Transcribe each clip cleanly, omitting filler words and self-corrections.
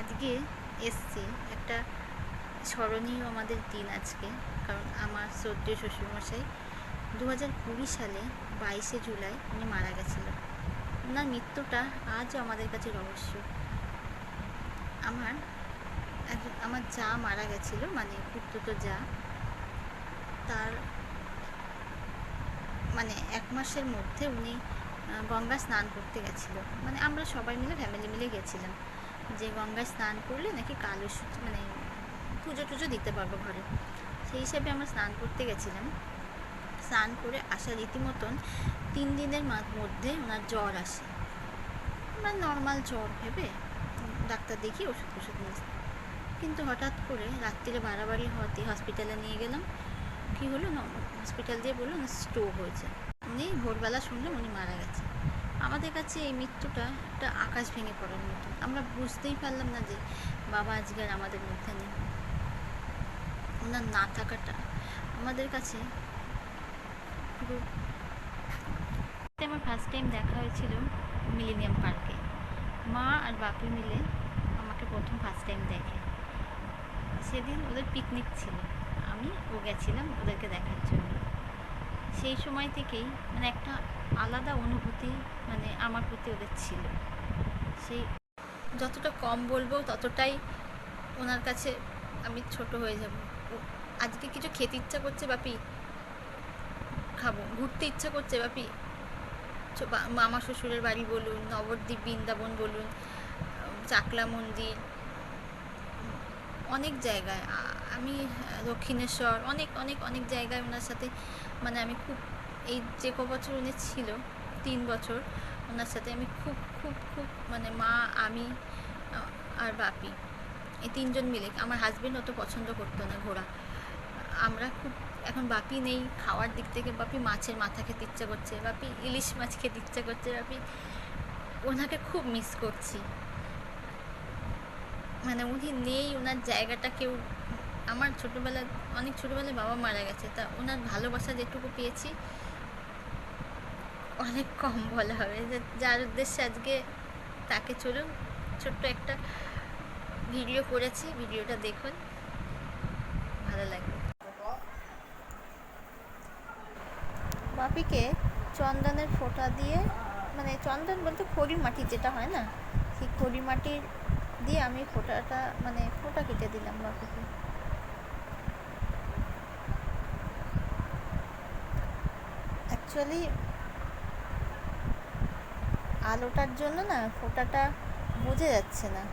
আজকে এসছি একটা স্মরণীয় আমাদের দিন আজকে। কারণ আমার শ্রদ্ধেয় শ্বশুরমশাই 2020 সালে 22শে জুলাই উনি মারা গেছিল। ওনার মৃত্যুটা আজও আমাদের কাছে রহস্য। আমার যা মারা গেছিলো, মানে পুত্রতো যা, তার মানে 1 মাসের মধ্যে উনি গঙ্গা স্নান করতে গেছিলো। মানে আমরা সবাই মিলে ফ্যামিলি মিলে গেছিলাম, যে গঙ্গায় স্নান করলে নাকি কালুষ মানে পুজো টুজো দিতে পারবো ঘরে। সেই হিসাবে আমরা স্নান করতে গেছিলাম। স্নান করে আসা রীতিমতন 3 দিনের মধ্যে ওনার জ্বর আসে। মানে নর্মাল জ্বর ভেবে ডাক্তার দেখিয়ে ওষুধ টষুধ নিয়েছি। কিন্তু হঠাৎ করে রাত্রিরে বাড়াবাড়ি হওয়াতে হসপিটালে নিয়ে গেলাম। কী হলো না, হসপিটাল দিয়ে বললো না স্ট্রোক হয়েছে। উনি ভোরবেলা শুনলাম উনি মারা গেছে। আমাদের কাছে এই মৃত্যুটা একটা আকাশ ভেঙে পড়ার মতো। আমরা বুঝতেই পারলাম না যে বাবা আজকে আর আমাদের মধ্যে নেই। ওনার না থাকাটা আমাদের কাছে পুরো। আমার ফার্স্ট টাইম দেখা হয়েছিল মিলেনিয়াম পার্কে। মা আর বাপি মিলে আমাকে প্রথম ফার্স্ট টাইম দেখে। সেদিন ওদের পিকনিক ছিল, আমি গেছিলাম ওদেরকে দেখার জন্য। সেই সময় থেকেই মানে একটা আলাদা অনুভূতি মানে আমার প্রতি ওদের ছিল। সেই যতটা কম বলবো ততটাই ওনার কাছে আমি ছোট হয়ে যাব। আজকে কিছু খেতে ইচ্ছা করছে, বাপি খাবো। ঘুরতে ইচ্ছা করছে, বাপি মামা শ্বশুরের বাড়ি বলুন, নবদ্বীপ বৃন্দাবন বলুন, চাকলা মন্দির, অনেক জায়গায় আমি দক্ষিণেশ্বর, অনেক অনেক অনেক জায়গায় ওনার সাথে মানে আমি খুব, এই যে বছর উনি ছিল 3 বছর, ওনার সাথে আমি খুব খুব খুব মানে মা, আমি আর বাপি, এই 3জন মিলে। আমার হাজবেন্ড অত পছন্দ করতো না ঘোরা। আমরা খুব, এখন বাপি নেই, খাওয়ার দিক থেকে বাপি মাছের মাথা খেতে ইচ্ছা করছে, বাপি ইলিশ মাছ খেতে ইচ্ছা করছে, বাপি ওনাকে খুব মিস করছি। মানে উনি নেই, ওনার জায়গাটা কেউ, আমার ছোটোবেলায়, অনেক ছোটোবেলায় বাবা মারা গেছে, তা ওনার ভালোবাসা যেটুকু পেয়েছি অনেক কম বলা হবে। যার উদ্দেশ্যে আজকে তাকে চলুন ছোট্ট একটা ভিডিও করেছি, ভিডিওটা দেখুন, ভালো লাগবে। বাপিকে চন্দনের ফোঁটা দিয়ে, মানে চন্দন বলতে খড়ি মাটি যেটা হয় না, সেই খড়ি মাটির দিয়ে আমি ফোঁটাটা মানে ফোঁটা কেটে দিলাম বাপিকে। অ্যাকচুয়ালি আলোটার জন্য না ফোঁটাটা বোঝা যাচ্ছে না।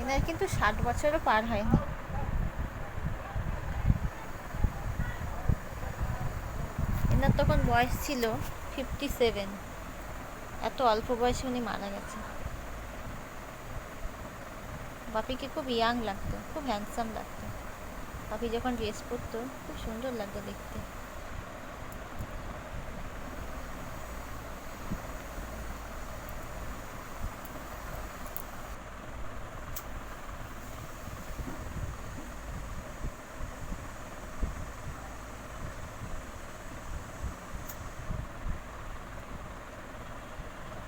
এনার কিন্তু 60 বছরও পার হয়নি। এনার তখন বয়স ছিল 57। এত অল্প বয়সে উনি মারা গেছে। বাপিকে খুব ইয়াং লাগতো, খুব হ্যান্ডসাম লাগতো। বাপি যখন ড্রেস পরতো খুব সুন্দর লাগতো দেখতে।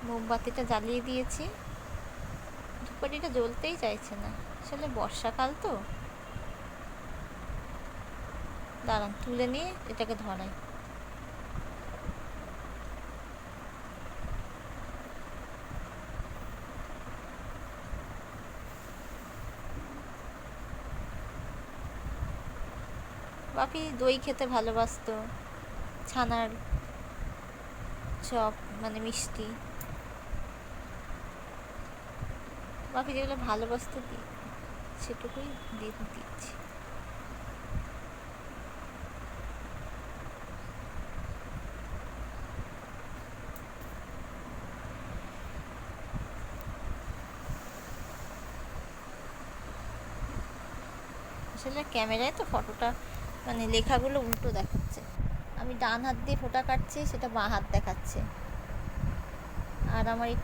মোমবাতিটা জ্বালিয়ে দিয়েছি, ধূপকাঠিটা জ্বলতেই চাইছে না। আসলে বর্ষাকাল তো, দাঁড়ান তুলে নিয়ে এটাকে ধরাই। বাপি দই খেতে ভালোবাসতো, ছানার চপ মানে মিষ্টি, বাপি যেগুলো ভালোবাসতো সেটুকুই দিচ্ছি। আসলে ক্যামেরায় তো ফটোটা মানে লেখাগুলো উল্টো দেখাচ্ছে। আমি ডান হাত দিয়ে ফোঁটা কাটছি, সেটা বাঁ হাত দেখাচ্ছে। আর আমার এই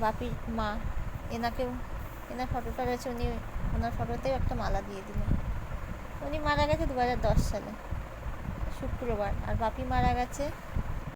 বাপির মা, এনাকেও, এনার ফটোটা রয়েছে, উনি ওনার ফটোতেও একটা মালা দিয়ে দিলেন। উনি মারা গেছে 2010 সালে শুক্রবার, আর বাপি মারা গেছে